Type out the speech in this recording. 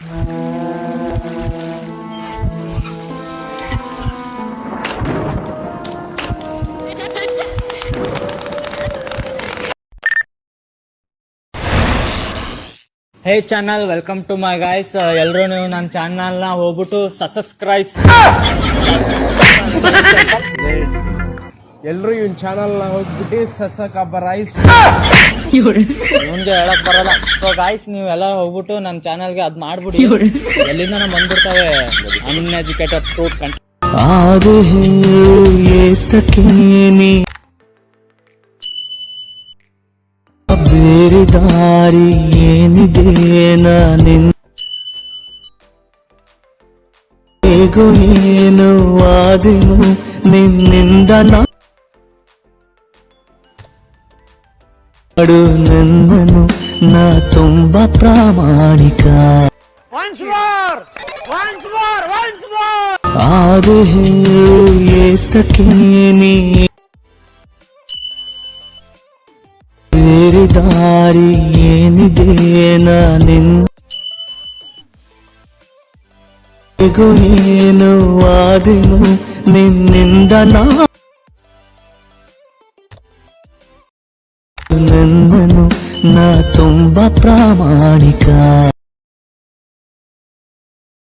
Hey channel, welcome to my guys. ಎಲ್ಲರೂ ನೀವು ನನ್ನ ಚಾನಲ್ನ ಹೋಗ್ಬಿಟ್ಟು ಸಬ್ಸ್ಕ್ರೈಬ್. ಎಲ್ರು ಇವನ್ ಚಾನಲ್ ಹೋಗ್ಬಿಟ್ಟು ಸಬ್ಸ್ಕ್ರೈಬ್. ಮುಂದೆ ಹೇಳಕ್ ಬರಲ್ಲ. ಸೊ ಗಾಯ್ಸ್, ನೀವೆಲ್ಲ ಹೋಗ್ಬಿಟ್ಟು ನನ್ನ ಚಾನಲ್ಗೆ ಅದ್ ಮಾಡ್ಬಿಡಿ. ಎಲ್ಲಿಂದ ನಾವು ಬಂದ್ಬಿಡ್ತಾವೆ ಅನ್ಎಜುಕೇಟೆಡ್ ಫ್ರೂಟ್ ಕಂಟ. ಬೇರೆ ದಾರಿ ಏನಿದೆ ನಾನಿನ್ ಹೇಗೋ ಏನು ಆದೆನು ನಿನ್ನಿಂದ ನಾಡು ನನ್ನನು ನಾ ತುಂಬಾ ಪ್ರಾಮಾಣಿಕ. ಆದೆ ಹೇಳು ಏತಕ್ಕೆ ನೀ ಬೇರೆ ದಾರಿ ಏನಿದೆ ನಾನಿನ್ ಹೇಗೋ ಏನು ಆದೆನು ನಿನ್ನಿಂದ ನನ್ನನು ನಾ ತುಂಬಾ ಪ್ರಾಮಾಣಿಕ.